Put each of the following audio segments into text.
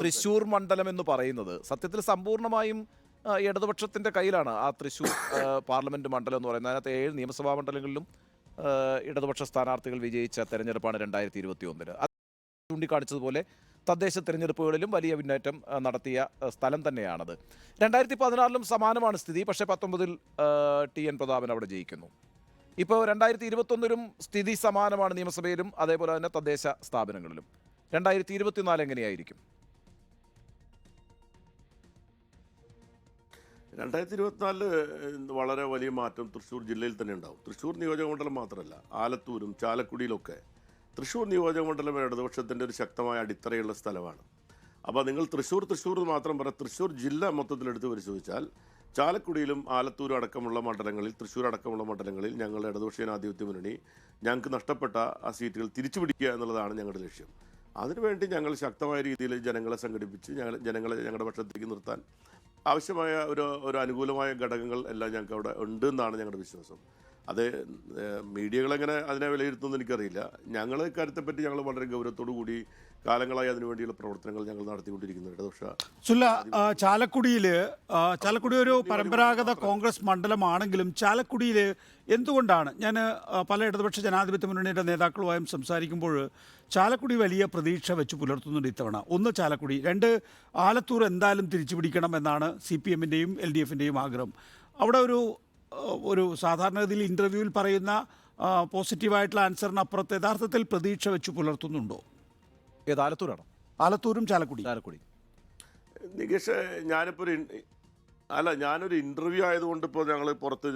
തൃശ്ശൂർ മണ്ഡലം എന്ന് പറയുന്നത് സത്യത്തിൽ സമ്പൂർണ്ണമായും ഇടതുപക്ഷത്തിന്റെ കയ്യിലാണ് ആ തൃശ്ശൂർ പാർലമെന്റ് മണ്ഡലം എന്ന് പറയുന്നത്. അതിനകത്ത് 7 നിയമസഭാ മണ്ഡലങ്ങളിലും ഇടതുപക്ഷ സ്ഥാനാർത്ഥികൾ വിജയിച്ച തെരഞ്ഞെടുപ്പാണ് 2021. അത് ചൂണ്ടിക്കാണിച്ചതുപോലെ തദ്ദേശ തെരഞ്ഞെടുപ്പുകളിലും വലിയ മുന്നേറ്റം നടത്തിയ സ്ഥലം തന്നെയാണത്. 2016-ലും സമാനമാണ് സ്ഥിതി. പക്ഷേ 19-ൽ TN പ്രതാപൻ അവിടെ ജയിക്കുന്നു. ഇപ്പോൾ 2021-ലും സ്ഥിതി സമാനമാണ് നിയമസഭയിലും അതേപോലെ തന്നെ തദ്ദേശ സ്ഥാപനങ്ങളിലും. 2024 എങ്ങനെയായിരിക്കും? 2024 വളരെ വലിയ മാറ്റം തൃശ്ശൂർ ജില്ലയിൽ തന്നെ ഉണ്ടാവും. തൃശ്ശൂർ നിയോജകമണ്ഡലം മാത്രമല്ല, ആലത്തൂരും ചാലക്കുടിയിലൊക്കെ തൃശ്ശൂർ നിയോജകമണ്ഡലം ഇടതുപക്ഷത്തിൻ്റെ ഒരു ശക്തമായ അടിത്തറയുള്ള സ്ഥലമാണ്. അപ്പോൾ നിങ്ങൾ തൃശ്ശൂർ മാത്രം പറയാം, തൃശ്ശൂർ ജില്ല മൊത്തത്തിലെടുത്ത് പരിശോധിച്ചാൽ ചാലക്കുടിയിലും ആലത്തൂരും അടക്കമുള്ള മണ്ഡലങ്ങളിൽ, തൃശ്ശൂർ അടക്കമുള്ള മണ്ഡലങ്ങളിൽ ഞങ്ങളുടെ ഇടതുപക്ഷ ജനാധിപത്യ മുന്നണി ഞങ്ങൾക്ക് നഷ്ടപ്പെട്ട ആ സീറ്റുകൾ തിരിച്ചു പിടിക്കുക എന്നുള്ളതാണ് ഞങ്ങളുടെ ലക്ഷ്യം. അതിനുവേണ്ടി ഞങ്ങൾ ശക്തമായ രീതിയിൽ ജനങ്ങളെ സംഘടിപ്പിച്ച് ജനങ്ങളെ ഞങ്ങളുടെ പക്ഷത്തേക്ക് നിർത്താൻ ആവശ്യമായ ഒരു അനുകൂലമായ ഘടകങ്ങൾ എല്ലാം ഞങ്ങൾക്ക് അവിടെ ഉണ്ട് എന്നാണ് ഞങ്ങളുടെ വിശ്വാസം. അത് മീഡിയകളെങ്ങനെ അതിനെ വിലയിരുത്തുമെന്ന് എനിക്കറിയില്ല. ഞങ്ങൾ ഇക്കാര്യത്തെപ്പറ്റി ഞങ്ങൾ വളരെ ഗൗരവത്തോടു കൂടി കാലങ്ങളായി അതിനുവേണ്ടിയുള്ള പ്രവർത്തനങ്ങൾ ഞങ്ങൾ നടത്തിക്കൊണ്ടിരിക്കുന്നുണ്ട്. പക്ഷേ ചാലക്കുടി ഒരു പരമ്പരാഗത കോൺഗ്രസ് മണ്ഡലമാണെങ്കിലും ചാലക്കുടിയിൽ എന്തുകൊണ്ടാണ് ഞാൻ പല ഇടതുപക്ഷ ജനാധിപത്യ മുന്നണിയുടെ നേതാക്കളുമായും സംസാരിക്കുമ്പോൾ ചാലക്കുടി വലിയ പ്രതീക്ഷ വെച്ച് പുലർത്തുന്നുണ്ട് ഇത്തവണ. ഒന്ന് ചാലക്കുടി, രണ്ട് ആലത്തൂർ എന്തായാലും തിരിച്ചു പിടിക്കണം എന്നാണ് CPM-ൻ്റെയും LDF-ൻ്റെയും ആഗ്രഹം. അവിടെ ഒരു സാധാരണഗതിയിൽ ഇൻ്റർവ്യൂവിൽ പറയുന്ന പോസിറ്റീവായിട്ടുള്ള ആൻസറിനപ്പുറത്ത് യഥാർത്ഥത്തിൽ പ്രതീക്ഷ വെച്ച് പുലർത്തുന്നുണ്ടോ? ഏത് ആലത്തൂരാണോ? ആലത്തൂരും ചാലക്കുടി. നികേഷ്, ഞാനൊരു ഇൻ്റർവ്യൂ ആയതുകൊണ്ട് ഇപ്പോൾ ഞങ്ങൾ പുറത്ത്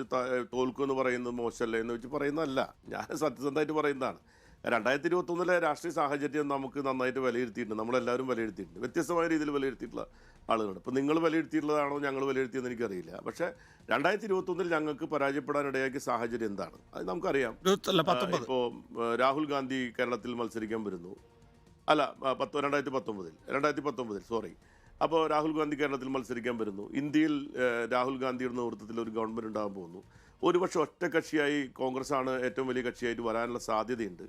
തോൽക്കുമെന്ന് പറയുന്നത് മോശമല്ലേ എന്ന് വെച്ച് പറയുന്നതല്ല, ഞാൻ സത്യസന്ധമായിട്ട് പറയുന്നതാണ്. 2021-ലെ രാഷ്ട്രീയ സാഹചര്യം നമുക്ക് നന്നായിട്ട് വിലയിരുത്തിയിട്ടുണ്ട്, നമ്മളെല്ലാവരും വിലയിരുത്തിയിട്ടുണ്ട്. വ്യത്യസ്തമായ രീതിയിൽ വിലയിരുത്തിയിട്ടുള്ള ആളുകളുണ്ട്. ഇപ്പോൾ നിങ്ങൾ വിലയിരുത്തിയിട്ടുള്ളതാണോ ഞങ്ങൾ വിലയിരുത്തിയെന്ന് എനിക്കറിയില്ല. പക്ഷേ 2021-ൽ ഞങ്ങൾക്ക് പരാജയപ്പെടാനിടയാക്കിയ സാഹചര്യം എന്താണ് അത് നമുക്കറിയാം. ഇപ്പോൾ രാഹുൽ ഗാന്ധി കേരളത്തിൽ മത്സരിക്കാൻ വരുന്നു. 2019 സോറി. അപ്പോൾ രാഹുൽ ഗാന്ധി കേരളത്തിൽ മത്സരിക്കാൻ വരുന്നു. ഇന്ത്യയിൽ രാഹുൽ ഗാന്ധിയുടെ നേതൃത്വത്തിൽ ഒരു ഗവൺമെൻറ് ഉണ്ടാകാൻ പോകുന്നു. ഒരുപക്ഷെ ഒറ്റക്കക്ഷിയായി കോൺഗ്രസ്സാണ് ഏറ്റവും വലിയ കക്ഷിയായിട്ട് വരാനുള്ള സാധ്യതയുണ്ട്.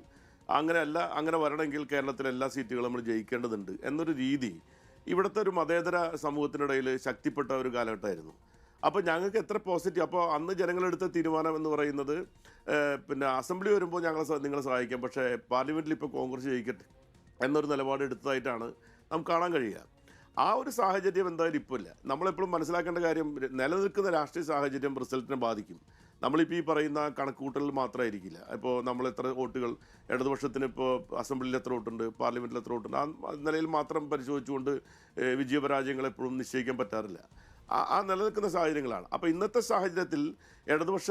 അങ്ങനെ വരണമെങ്കിൽ കേരളത്തിലെ എല്ലാ സീറ്റുകളും നമ്മൾ ജയിക്കേണ്ടതുണ്ട് എന്നൊരു രീതി ഇവിടുത്തെ ഒരു മതേതര സമൂഹത്തിനിടയിൽ ശക്തിപ്പെട്ട ഒരു കാലഘട്ടമായിരുന്നു. അപ്പോൾ ഞങ്ങൾക്ക് എത്ര പോസിറ്റീവ്, അപ്പോൾ അന്ന് ജനങ്ങളെടുത്ത തീരുമാനം എന്ന് പറയുന്നത് പിന്നെ അസംബ്ലി വരുമ്പോൾ നിങ്ങളെ സഹായിക്കാം, പക്ഷേ പാർലമെൻറ്റിൽ ഇപ്പോൾ കോൺഗ്രസ് ജയിക്കട്ടെ എന്നൊരു നിലപാട് എടുത്തതായിട്ടാണ് നമുക്ക് കാണാൻ കഴിയുക. ആ ഒരു സാഹചര്യം എന്തായാലും ഇപ്പോൾ ഇല്ല. നമ്മളെപ്പോഴും മനസ്സിലാക്കേണ്ട കാര്യം, നിലനിൽക്കുന്ന രാഷ്ട്രീയ സാഹചര്യം റിസൾട്ടിനെ ബാധിക്കും. നമ്മളിപ്പോൾ ഈ പറയുന്ന കണക്കുകൂട്ടൽ മാത്രമായിരിക്കില്ല. ഇപ്പോൾ നമ്മൾ എത്ര വോട്ടുകൾ ഇടതുപക്ഷത്തിന് ഇപ്പോൾ അസംബ്ലിയിൽ എത്ര വോട്ടുണ്ട്, പാർലമെൻറ്റിൽ എത്ര വോട്ടുണ്ട്, ആ നിലയിൽ മാത്രം പരിശോധിച്ചുകൊണ്ട് വിജയപരാജയങ്ങൾ എപ്പോഴും നിശ്ചയിക്കാൻ പറ്റാറില്ല. ആ നിലനിൽക്കുന്ന സാഹചര്യങ്ങളാണ്. അപ്പോൾ ഇന്നത്തെ സാഹചര്യത്തിൽ ഇടതുപക്ഷ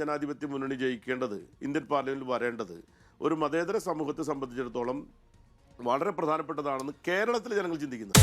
ജനാധിപത്യ മുന്നണി ജയിക്കേണ്ടത്, ഇന്ത്യൻ പാർലമെൻറ്റിൽ വരേണ്ടത് ഒരു മതേതര സമൂഹത്തെ സംബന്ധിച്ചിടത്തോളം വളരെ പ്രധാനപ്പെട്ടതാണെന്ന് കേരളത്തിലെ ജനങ്ങൾ ചിന്തിക്കുന്നത്.